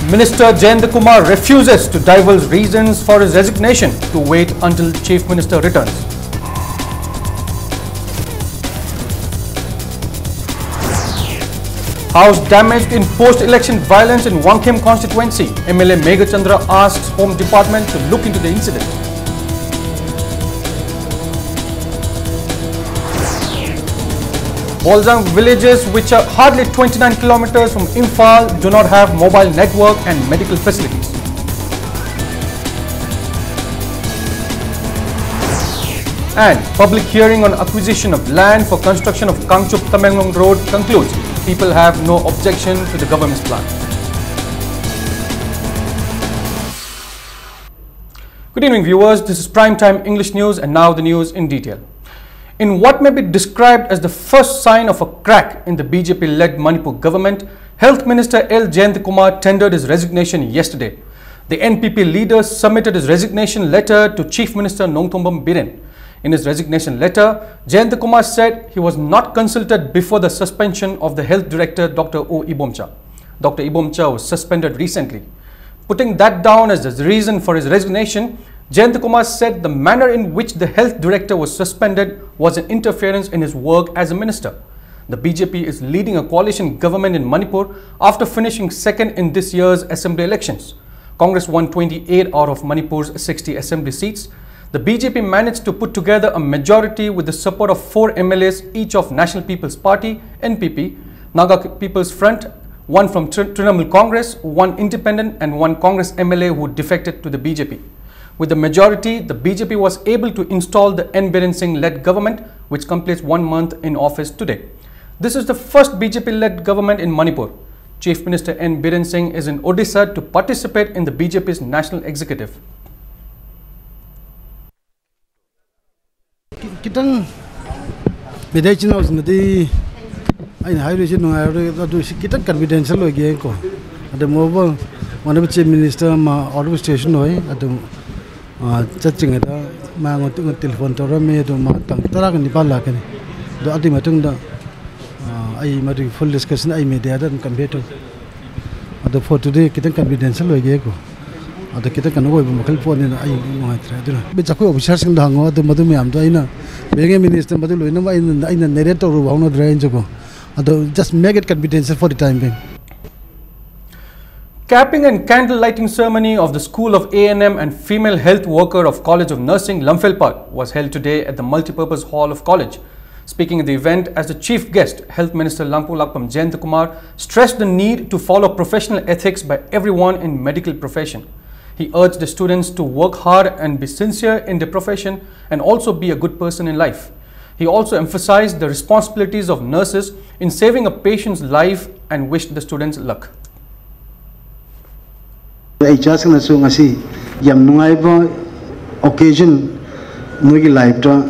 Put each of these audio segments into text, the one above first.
Minister Jayant Kumar refuses to divulge reasons for his resignation to wait until Chief Minister returns. House damaged in post-election violence in Wangkhem constituency. MLA Meghachandra asks Home Department to look into the incident. Bolzang villages, which are hardly 29 kilometers from Imphal, do not have mobile network and medical facilities. And public hearing on acquisition of land for construction of Kangchup-Tamenglong Road concludes. People have no objection to the government's plan. Good evening, viewers. This is Primetime English News, and now the news in detail. In what may be described as the first sign of a crack in the BJP-led Manipur government, Health Minister L. Jayant Kumar tendered his resignation yesterday. The NPP leader submitted his resignation letter to Chief Minister Nongthombam Biren. In his resignation letter, Jayant Kumar said he was not consulted before the suspension of the Health Director Dr. O. Ibomcha. Dr. Ibomcha was suspended recently. Putting that down as the reason for his resignation, Jayant Kumar said the manner in which the health director was suspended was an interference in his work as a minister. The BJP is leading a coalition government in Manipur after finishing second in this year's assembly elections. Congress won 28 out of Manipur's 60 assembly seats. The BJP managed to put together a majority with the support of 4 MLAs, each of National People's Party, NPP, Naga People's Front, one from Trinamool Congress, one independent and one Congress MLA who defected to the BJP. With the majority, the BJP was able to install the N. Biren Singh-led government, which completes 1 month in office today. This is the first BJP-led government in Manipur. Chief Minister N. Biren Singh is in Odisha to participate in the BJP's national executive. Kitang bidaichina usnadi ai hairu no adu kitang confidential hoye ko adu mobile one chief minister ma auto station hoy adu chaching da ma ngot telephone tora me do ma tang tara ni pala kani do adi matung da ai ma full discussion ai media da convey adu for today kitang confidential hoye ko adu kita kan oi makal phone ni ai ngai tra adu be chakoi officer sing da ngo adu madu me am to aina bege minister madu loina ma aina narrate to ru bawno dra injo ko adu just make it confidential for the time being. Capping and candle lighting ceremony of the School of A&M and Female Health Worker of College of Nursing, Lamphilpat, was held today at the Multipurpose Hall of College. Speaking at the event as the chief guest, Health Minister Lampu Lakpam Jayant Kumar stressed the need to follow professional ethics by everyone in medical profession. He urged the students to work hard and be sincere in their profession and also be a good person in life. He also emphasized the responsibilities of nurses in saving a patient's life and wished the students luck. I just want to say, yam nungai occasion nugi life ta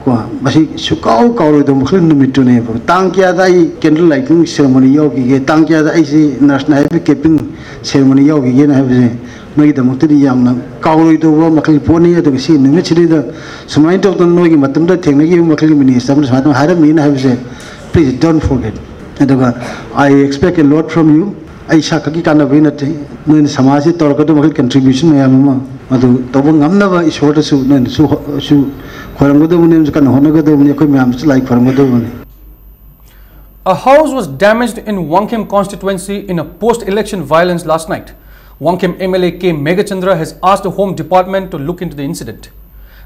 ko basi sukau kau itu mungkin numitu ne bo tang kia dai candle lighting ceremony yogi ge tang kia dai si national capping ceremony yogi ge na have nugi da mukti yam na kau itu bo makli poni itu si numit chiri da sumai to nugi matam da thengna gi makli minister sa matam hara mi na have please don't forget. And I expect a lot from you. I shakaki kana vinate no in samaji torkatu makal contribution mayamma adu tobang amna is what su no su khorangodo munem kan honagodo mun ko mayam like khorangodo mun. A house was damaged in Wangkhem constituency in a post-election violence last night. Wangkhem MLA K. Meghachandra has asked the Home Department to look into the incident.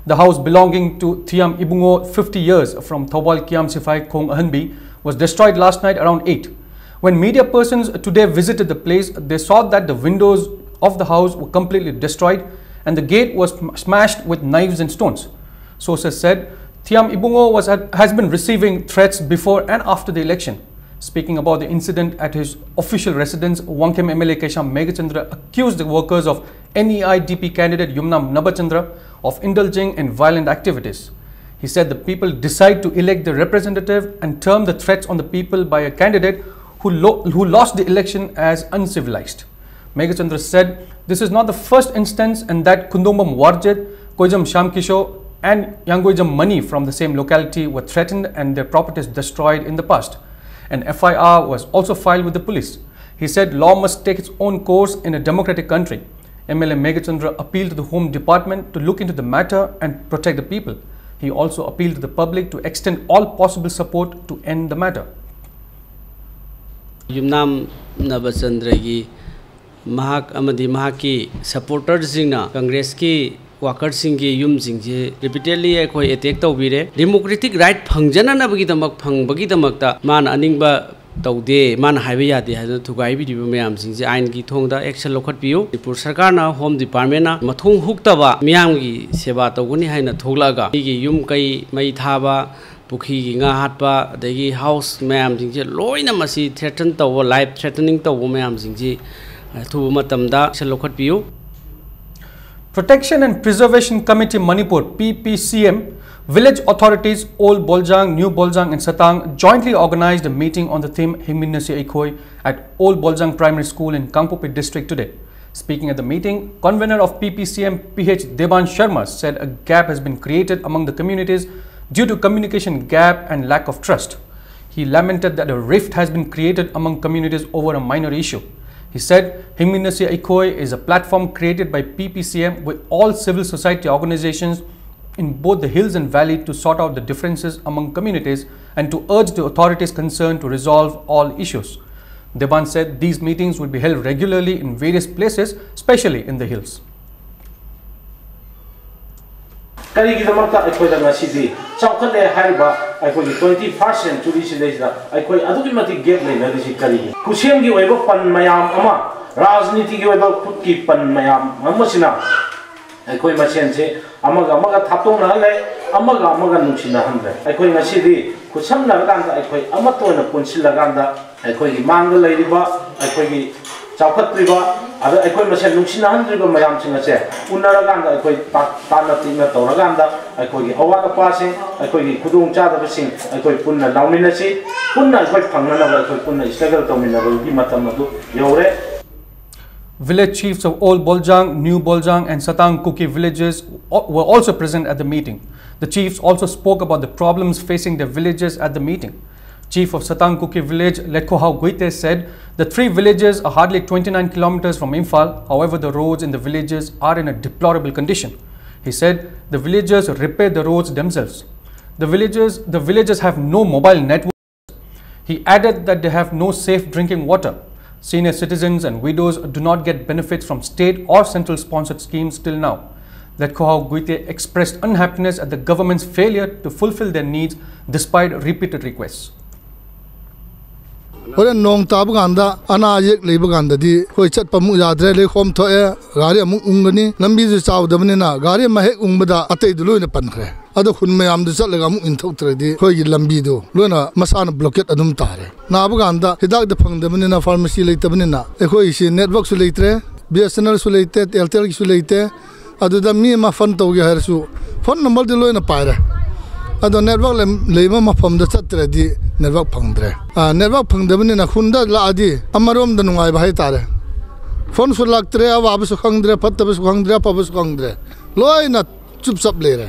The house belonging to Thiam Ibungo, 50 years, from Thobal Kiam Sifai Khong Ahanbi, was destroyed last night around 8. When media persons today visited the place, they saw that the windows of the house were completely destroyed and the gate was smashed with knives and stones. Sources said Thiam Ibungo has been receiving threats before and after the election. Speaking about the incident at his official residence, Wangkhem MLA Kesham Meghachandra accused the workers of NEIDP candidate Yumna Nabachandra of indulging in violent activities. He said the people decide to elect the representative and term the threats on the people by a candidate who lost the election as uncivilized. Meghachandra said this is not the first instance and that Kundumbam Warjit, Koijam Shamkisho and Yangoijam Mani from the same locality were threatened and their properties destroyed in the past. An FIR was also filed with the police. He said law must take its own course in a democratic country. MLA Meghachandra appealed to the Home Department to look into the matter and protect the people. He also appealed to the public to extend all possible support to end the matter. Yumnam Nabachandragi Mahak Amadi Mahaki supporters Singna Congress ki workers Singi Yum Singji repeatedly attack Tobire democratic right Pangjana Nabagitamak Pang Bagitamakta Man Aningba Taude Man Highway to Gaibi Mayam Singji Aingi Tonga Action Local View Manipur Sarkana Home Department Matung Huktaba Miamgi Seba Toguni Haina Tolaga Yum Kai Maitaba Puki nga hatpa dagi house mayam jingje loina masi threaten to life threatening to mayam jingji thu matamda shalokhat piu. Protection and Preservation Committee Manipur PPCM village authorities Old Boljang, New Boljang and Satang jointly organized a meeting on the theme Hingminasi Ikoi at Old Boljang Primary School in Kangpopi district today. Speaking at the meeting, convener of PPCM PH Deban Sharma said a gap has been created among the communities due to communication gap and lack of trust. He lamented that a rift has been created among communities over a minor issue. He said Hingminasi Ikoi is a platform created by PPCM with all civil society organizations in both the hills and valley to sort out the differences among communities and to urge the authorities concerned to resolve all issues. Deban said these meetings will be held regularly in various places, especially in the hills. Karigi damakta aikoi da ngasidi chawkhale haiba aikoi 21st century sidaisda aikoi adugi mati gap leina disi karigi kusem gi oiba pan mayam ama rajniti gi oiba khutki pan mayam amasina aikoi masen se amaga thaptong na le amaga nuchina hamre aikoi ngasidi kusam na ganda aikoi amatona punsil laganda aikoi gi mangda leiriba aikoi gi chawkhatriba ada aikoi masen nuchina handriba mayam singa se unaraganda aikoi tana tina toraganda aikoi gi awada pasing aikoi gi khudung chada basing aikoi punna lauminasi punna aikoi phangna na aikoi punna struggle tomina gi matam adu yore. Village chiefs of Old Boljang, New Boljang and Satang Kuki villages were also present at the meeting. The chiefs also spoke about the problems facing their villages at the meeting. Chief of Satang Kuki village, Letkohau Guite, said the three villages are hardly 29 kilometers from Imphal. However, the roads in the villages are in a deplorable condition. He said the villagers repair the roads themselves. The villagers have no mobile networks. He added that they have no safe drinking water. Senior citizens and widows do not get benefits from state or central sponsored schemes till now. Letkohau Guite expressed unhappiness at the government's failure to fulfill their needs despite repeated requests. Ore nong tabu ganda ana yek leibu ganda di hoi chat pamu yadre le khom thoe gari amu ungani lambi ju chaw dabne na gari ma he ungbada atei du loina pankhre ado khun mayam du chat lega mu inthok tre di hoi gi lambi du loina masana blockade adum tare na bu ganda hidak de phang dabne na pharmacy leitabne na ekhoi si network su leitre BSNL su leite Airtel su leite ado da mi ma phone to gi har su phone number de loina paire ado network leima ma phom da chat tre di network phangdre network phangdabni na khunda la adi amarom da nungai bhai tare phone su laktre awa su khangdre phatta su khangdre pa su khangdre loina chup sap le re.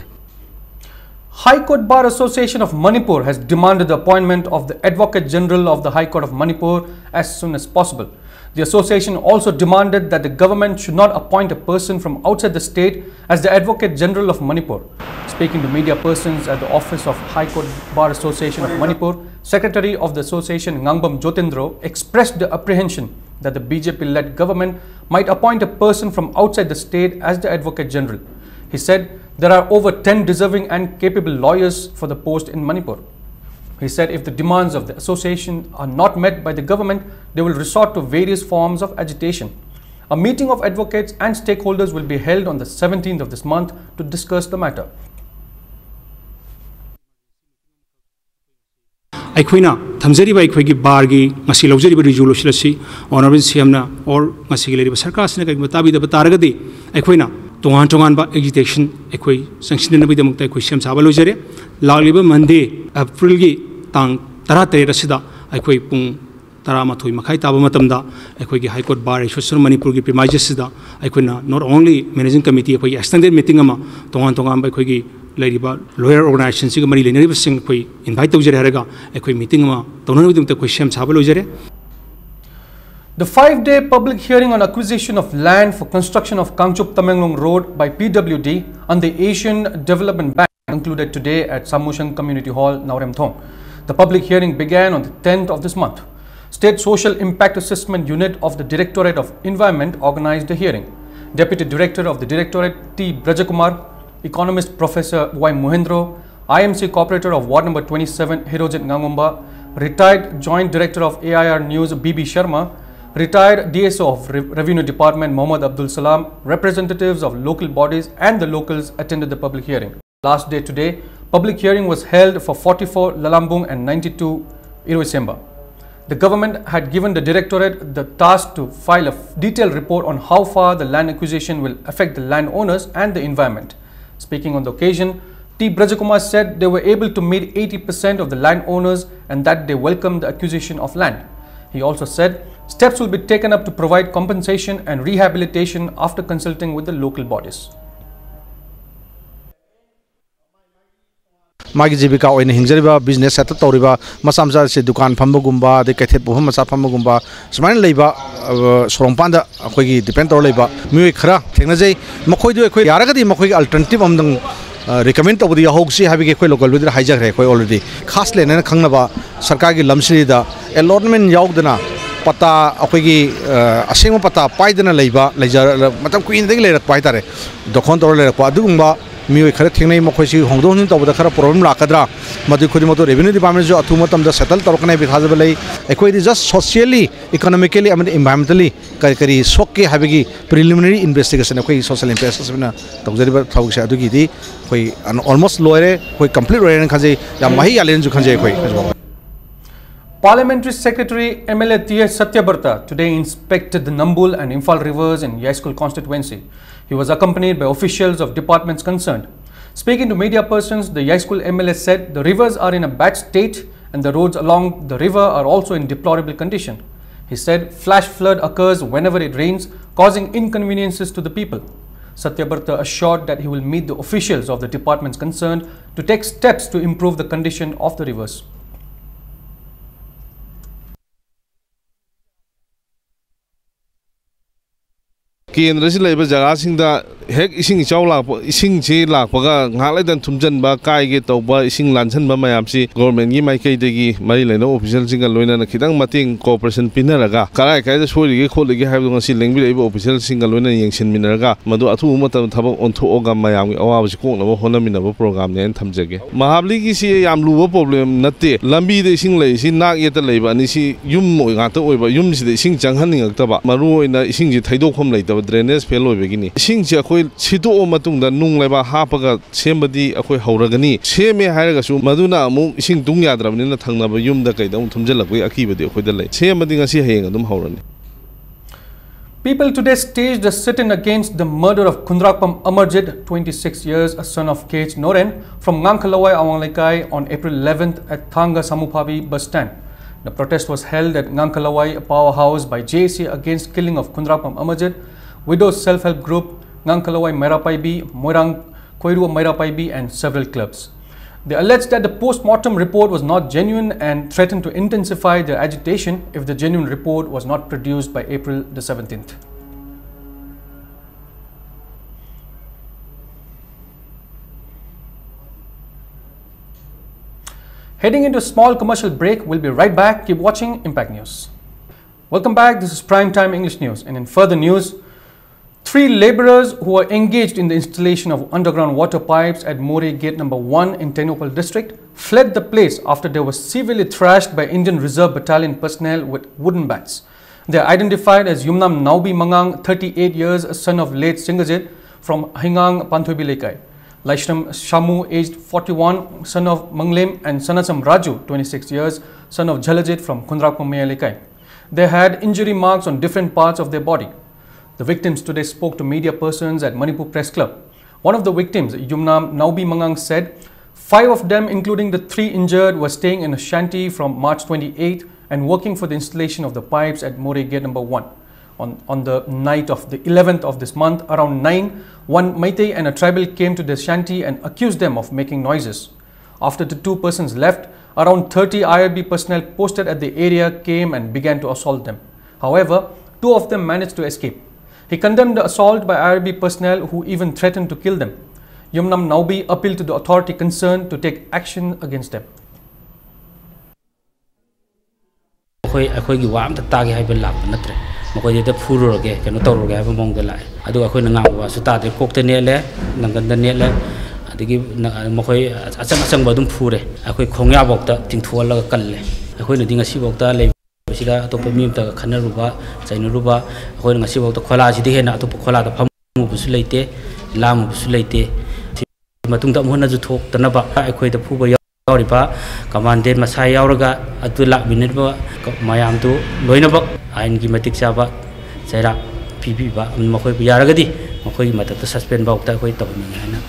High Court Bar Association of Manipur has demanded the appointment of the Advocate General of the High Court of Manipur as soon as possible. The association also demanded that the government should not appoint a person from outside the state as the Advocate General of Manipur. Speaking to media persons at the office of High Court Bar Association of Manipur, Secretary of the association Ngangbam Jotendro expressed the apprehension that the BJP-led government might appoint a person from outside the state as the Advocate General. He said there are over 10 deserving and capable lawyers for the post in Manipur. He said if the demands of the association are not met by the government, they will resort to various forms of agitation. A meeting of advocates and stakeholders will be held on the 17th of this month to discuss the matter. Aikhoina thamjari bai khoi gi bar gi ngasi lawjari ba resolution asi honorable CM na or ngasi gi leriba sarkar sina kai matabi da bataragadi aikhoina tongan ba agitation aikhoi sanction na bi da mukta aikhoi sem saba lojare lagliba Monday April gi tang 13 asida aikhoi pung 13 makhai taba matamda aikhoi gi High Court Bar Association Manipur gi premises da aikhoina not only managing committee aikhoi extended meeting ama tongan ba aikhoi gi lawyer organization sig mari lenari basing koi invite to jare haraga ekoi meeting ma tonana bidum te koi shem sabalo jare. The 5-day public hearing on acquisition of land for construction of Kangchup Tamenglong Road by PWD and the Asian Development Bank concluded today at Samushang Community Hall, Nauremthong. The public hearing began on the 10th of this month. State Social Impact Assessment Unit of the Directorate of Environment organized the hearing. Deputy Director of the Directorate T. Brajakumar, Economist Professor Y. Muhendro, IMC Cooperator of Ward Number 27 Hirojit Ngangumba, Retired Joint Director of AIR News BB Sharma, Retired DSO of Revenue Department Mohammad Abdul Salam, representatives of local bodies and the locals attended the public hearing. Last day today, public hearing was held for 44 Lalambung and 92 Iroisemba. The government had given the Directorate the task to file a detailed report on how far the land acquisition will affect the landowners and the environment. Speaking on the occasion, T. Brajakumar said they were able to meet 80% of the landowners and that they welcomed the acquisition of land. He also said steps will be taken up to provide compensation and rehabilitation after consulting with the local bodies. मागी जीविका ओइन हिंजरिबा business set तौरिबा मसा मसा से दुकान फम्बगुम्बा दे कैथेट Boehm मसा फम्बगुम्बा सुमाइन लेबा सोरंपान दा अखोगी depend तौर लेबा मियोय खरा थेंगनाजै मखोय दो अखोय यारगदी मखोय अल्टरनेटिव अमदंग रिकमेंड तौबदी होगसी हाबिगे अखोय लोकल बिदर हाइजखरे अखोय ऑलरेडी खास लेना खंगनबा सरकार की लमसिदा अलॉटमेंट यावदना पता अखोगी असेंग पता पाइदना लेबा लेजर मतम क्वीन दे लेरक पाइतारे दोखन तौर लेरक अदुगुम्बा मियोय खरा थेंगनै मखोयसी होंदोहन तौबदा खरा प्रॉब्लम लाकद्रा मदु खुदिमतो रेवेन्यू डिपार्टमेंट जो अथु मतमदा सेटल तौरकनै बिथाजब लै अखोयदि just socially economically and environmentally करी सोके हाबिगी प्रिलिमिनरी इन्वेस्टिगेशन अखोय सोशल इम्पैक्ट असेसमेंट तौजरिबा थाउगसे अदुगिदि अखोय ऑलमोस्ट लोयरे अखोय कंप्लीट रोयन खंजे या माही यालेन जु खंजे अखोय Parliamentary Secretary MLA T.S. Satyabarta today inspected the Nambul and Imphal rivers in Yaiskul constituency. He was accompanied by officials of departments concerned. Speaking to media persons, the Yaiskul MLA said the rivers are in a bad state and the roads along the river are also in deplorable condition. He said flash flood occurs whenever it rains, causing inconveniences to the people. Satyabarta assured that he will meet the officials of the departments concerned to take steps to improve the condition of the rivers. केंद्र से labour जगह सिंदा हेक इसिंग चाव लाप इसिंग चे लापगा nghalai dan thumjanba kaige tawba ising lansanba mayamsi government gi maikei degi mari lena official singa loina na khidang mating cooperation pinaraga karai kai da sori ge khol ge haibdo ngasi lengbi leiba official singa loina yengsin minaraga madu athu matam thabak ontho oga mayam gi awa ko na hona minaba program ne thamjage mahabli gi si yam luwa problem natte lambi de ising lei si nak yeta leiba ni si yum oi nga ta oiba yum si de ising changhan ning taba maru oina ising ji thaidokhom leitaba drainage fail oibegini ising ji akhoi sido matungda nung leba hapaga sembadi akhoi hauragani seme hairaga su maduna amu ising tung yadrabni na thangnaba yumda kaidam thumjalakoi akibadi akhoi da lai semadi ngasi hayeng adum haurani. People today staged a sit-in against the murder of Kundrakpam Amarjit, 26 years, a son of K.H. Noren, from Ngangkhalawai, Awanglekai on April 11th at Thanga Samuphavi bus stand. The protest was held at Ngangkhalawai, a powerhouse by JAC against killing of Kundrakpam Amarjit, Widows Self-Help Group, Ngangkhalawai Mairapaibi, Moirang Koirua Mairapaibi and several clubs. They alleged that the post-mortem report was not genuine and threatened to intensify their agitation if the genuine report was not produced by April the 17th. Heading into a small commercial break, we'll be right back. Keep watching Impact News. Welcome back. This is Primetime English News, and in further news, 3 labourers who were engaged in the installation of underground water pipes at More Gate number 1 in Tenopal district fled the place after they were severely thrashed by Indian Reserve Battalion personnel with wooden bats. They are identified as Yumnam Naubi Mangang, 38 years, a son of late Singajit from Hingang Panthoibilekai. Laishram Shamu, aged 41, son of Manglem, and Sanasam Raju, 26 years, son of Jhalajit from Kundrakpam. They had injury marks on different parts of their body. The victims today spoke to media persons at Manipur Press Club. One of the victims, Yumnam Naubi Mangang, said 5 of them, including the 3 injured, were staying in a shanty from March 28 and working for the installation of the pipes at More Gate number 1. On the night of the 11th of this month, around 9, one Meitei and a tribal came to the shanty and accused them of making noises. After the 2 persons left, around 30 IRB personnel posted at the area came and began to assault them. However, 2 of them managed to escape. He condemned the assault by IRB personnel who even threatened to kill them. Yumnam Naubi appealed to the authority concerned to take action against them. Makoy de furu roge kano tawro ge ba mong de lai adu akhoi na ngam wa su ta de kok te ne le nangan de ne le adigi makoy achang ba dum fure akhoi khongya bok ta tingthol la kal le akhoi na dinga si bok ta le sida atop mi ta khana ru ba chainu ru ba akhoi na si bok ta khola si de he na atop khola da pham bu su leite lam bu su leite matung ta mohna ju thok ta na ba akhoi da fu ba yauri ba commandant masai yauraga atu la minute ba mayam tu loina ba ain ki matik chaba chaira pb ba makhoi yaragadi makhoi matak suspend ba ukta khoi tawni haina.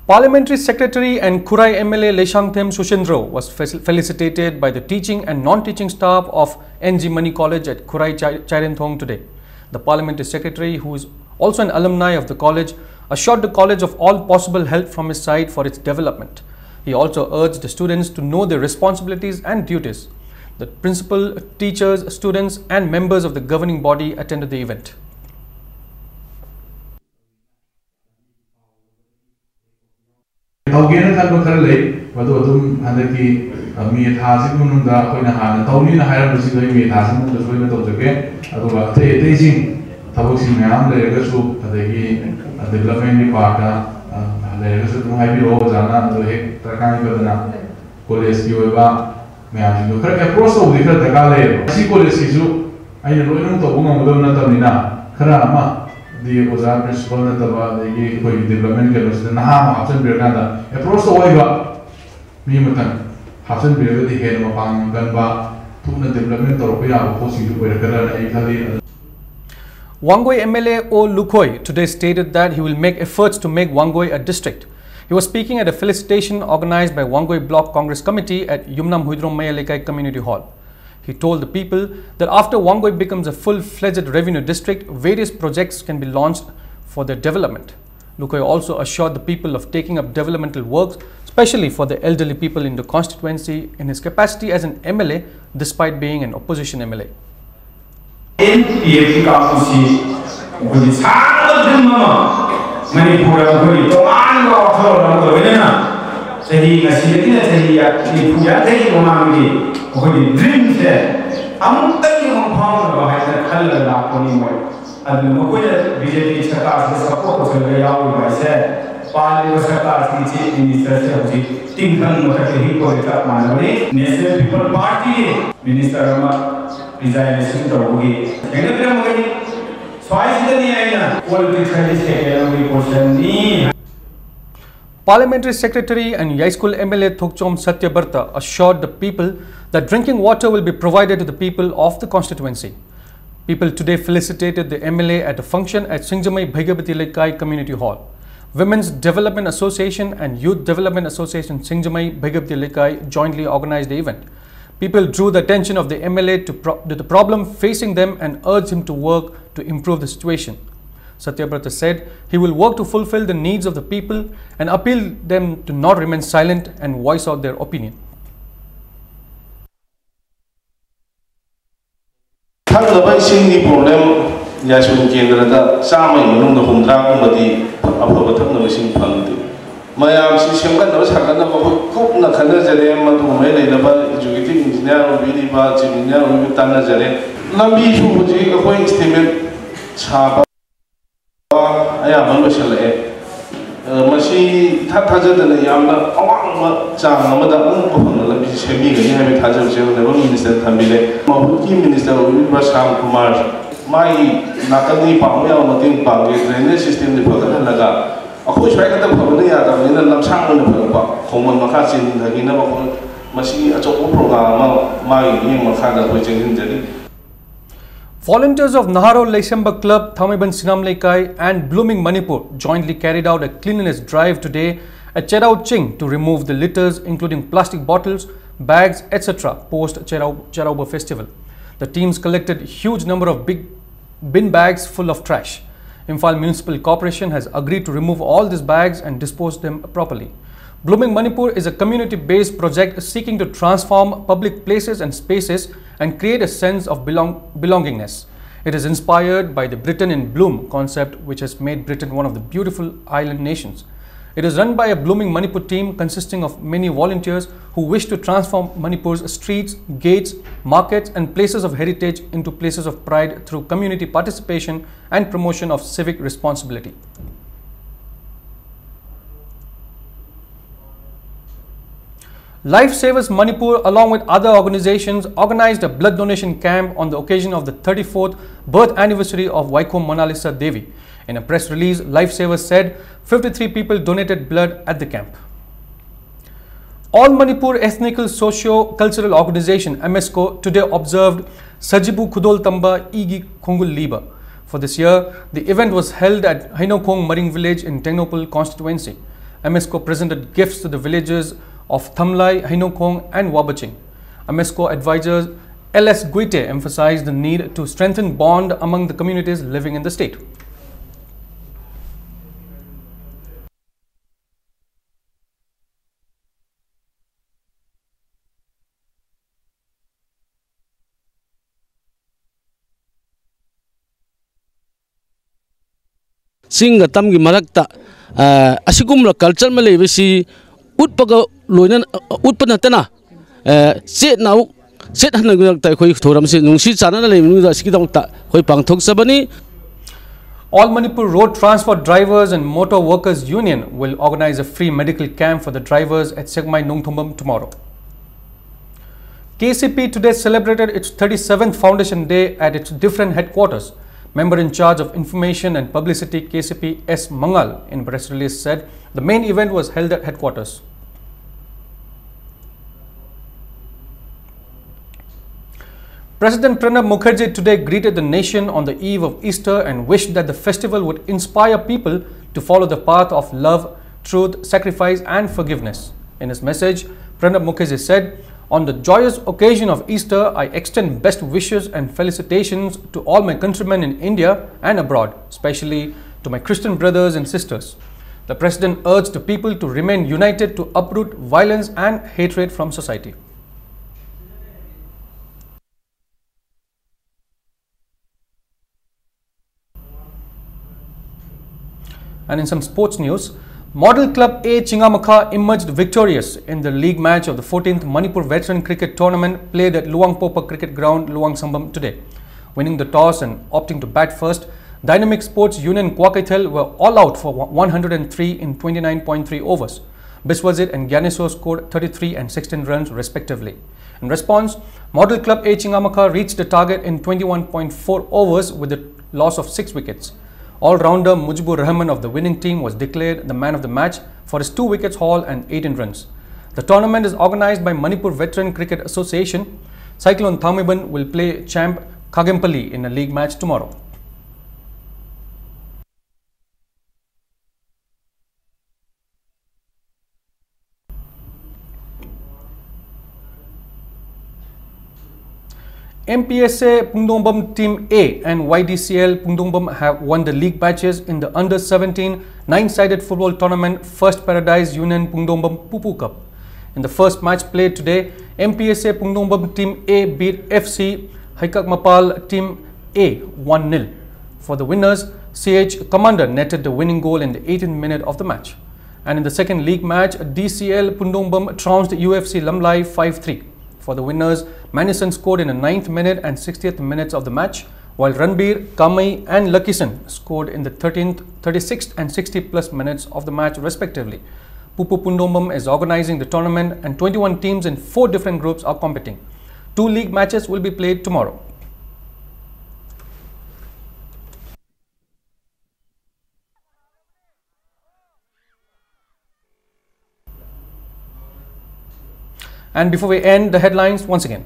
Parliamentary Secretary and Kurai MLA Leshangthem Sushindro was felicitated by the teaching and non-teaching staff of NG Mani College at Kurai Chairenthong today. The Parliamentary Secretary, who is also an alumni of the college, assured the college of all possible help from his side for its development. He also urged the students to know their responsibilities and duties. The principal, teachers, students and members of the governing body attended the event. Again, I will tell you, but Odum and the key, me at Hasim, the Hoynahan, Tony, and Hiram, the me at Hasim, the Swing of the game. I will tell you, Daisy, Tabuxim, the Regasu, the development partner, the Regasu, Happy Ozana, the Hick, Takani, College, Yoba, Mayam, a process of the Gale, Sico, I know the woman with Natamina, Karama. The Oza principal na taba the development ke bas na ha option berganda e proso oiba mi matan option berga di hen ma pang gan ba thuna development tor ko ya ko si du bergara na khali. Wangoi MLA O Lukhoi today stated that he will make efforts to make Wangoi a district. He was speaking at a felicitation organized by Wangoi Block Congress Committee at Yumnam Huidrom Mayalekai Community Hall. He told the people that after Wangoi becomes a full-fledged revenue district, various projects can be launched for their development. Lukhoi also assured the people of taking up developmental works, especially for the elderly people in the constituency, in his capacity as an MLA, despite being an opposition MLA. Dreams there. I'm telling you, I'm proud of the color that anymore. And the Mokuya BJP Chakas support of the Yawu, I said, Pali was Chakas, Minister Tinkan, Motaki, Manari, National People Party, Minister Rama, resignation to Ogi. Twice the Niana, politics and question. Parliamentary Secretary and Yaiskul MLA Thokchom Satyabarta assured the people that drinking water will be provided to the people of the constituency. People today felicitated the MLA at a function at Singjamai Bhaigabati Lekai Community Hall. Women's Development Association and Youth Development Association Singjamai Bhaigabati Lekai jointly organized the event. People drew the attention of the MLA to the problem facing them and urged him to work to improve the situation. Satyabrata said he will work to fulfill the needs of the people and appeal them to not remain silent and voice out their opinion. I am Mashi Tataja than a Yamla, Awang, Jam, Madame, Shemi, and Taja, the Minister Tamile, Mahuki Minister, Rasham Kumar, my Nakani Pamia, Matin Pang, the system, the Paganaga. A coach back at the Pavania, in the Lamsang, the Common Makasin, the Ginaba, Mashi, a choco program, my name Makada, which is in Volunteers of Naharo Leishamba Club, Thamiban Sinam Lekai and Blooming Manipur jointly carried out a cleanliness drive today at Cherau Ching to remove the litters including plastic bottles, bags, etc. post Cherauba festival. The teams collected a huge number of big bin bags full of trash. Imphal Municipal Corporation has agreed to remove all these bags and dispose them properly. Blooming Manipur is a community-based project seeking to transform public places and spaces and create a sense of belongingness. It is inspired by the Britain in Bloom concept, which has made Britain one of the beautiful island nations. It is run by a Blooming Manipur team consisting of many volunteers who wish to transform Manipur's streets, gates, markets and places of heritage into places of pride through community participation and promotion of civic responsibility. Lifesavers Manipur, along with other organizations, organized a blood donation camp on the occasion of the 34th birth anniversary of Waiko Monalisa Devi. In a press release, Lifesavers said 53 people donated blood at the camp. All Manipur Ethnical Socio-Cultural Organization MSCO today observed Sajibu Kudol Tamba Igi Khongul Liba. For this year, the event was held at Hainokong Maring village in Tengnopal constituency. MSCO presented gifts to the villagers of Thamlai, Hainokong and Wabaching. MSCO advisors LS Guite emphasized the need to strengthen bond among the communities living in the state. Singa tamgi marakta asigumla culture ma lebisi utpaga loina utpanatana set nau set hanagta khoi thoram se nungsi chana leimnu da sikidongta khoi pangthok sabani. All Manipur Road Transport Drivers and Motor Workers Union will organize a free medical camp for the drivers at Segmai Nungthumbam tomorrow. KCP today celebrated its 37th Foundation Day at its different headquarters. Member in charge of Information and Publicity KCP S. Mangal in press release said the main event was held at headquarters. President Pranab Mukherjee today greeted the nation on the eve of Easter and wished that the festival would inspire people to follow the path of love, truth, sacrifice and forgiveness. In his message, Pranab Mukherjee said, "On the joyous occasion of Easter, I extend best wishes and felicitations to all my countrymen in India and abroad, especially to my Christian brothers and sisters." The President urged the people to remain united to uproot violence and hatred from society. And in some sports news, Model Club A Chingamakha emerged victorious in the league match of the 14th Manipur Veteran Cricket Tournament played at Luang Popa Cricket Ground, Luang Sambam today. Winning the toss and opting to bat first, Dynamic Sports Union Kwakaithel were all out for 103 in 29.3 overs. Biswazit and Gyaneso scored 33 and 16 runs respectively. In response, Model Club A Chingamakha reached the target in 21.4 overs with a loss of 6 wickets. All-rounder Mujibur Rahman of the winning team was declared the man of the match for his 2 wickets haul and 18 runs. The tournament is organized by Manipur Veteran Cricket Association. Cyclone Thamiban will play champ Kagempally in a league match tomorrow. MPSA Pungdongbam Team A and YDCL Pungdongbam have won the league matches in the Under-17 nine-sided football tournament First Paradise Union Pungdongbam Pupu Cup. In the first match played today, MPSA Pungdongbam Team A beat FC Haikak Mapal Team A 1-0. For the winners, CH Commander netted the winning goal in the 18th minute of the match. And in the second league match, DCL Pungdongbam trounced UFC Lamlai 5-3. For the winners, Manison scored in the 9th minute and 60th minutes of the match, while Ranbir, Kamai and Lakison scored in the 13th, 36th and 60+ minutes of the match respectively. Pupu Pungdongbam is organizing the tournament and 21 teams in 4 different groups are competing. 2 league matches will be played tomorrow. And before we end the headlines once again,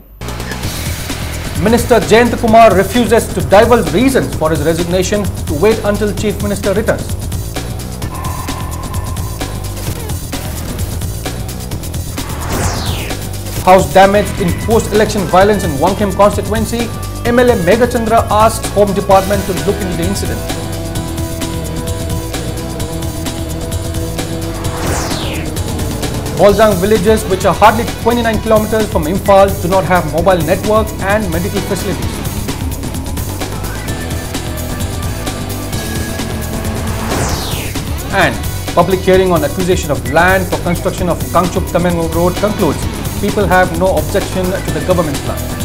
Minister Jayant Kumar refuses to divulge reasons for his resignation to wait until Chief Minister returns. House damaged in post-election violence in Wangkhem constituency, MLA Meghachandra asked Home Department to look into the incident. Bolzang villages, which are hardly 29 kilometers from Imphal, do not have mobile network and medical facilities. And public hearing on acquisition of land for construction of Kangchup Tamengo Road concludes. People have no objection to the government plan.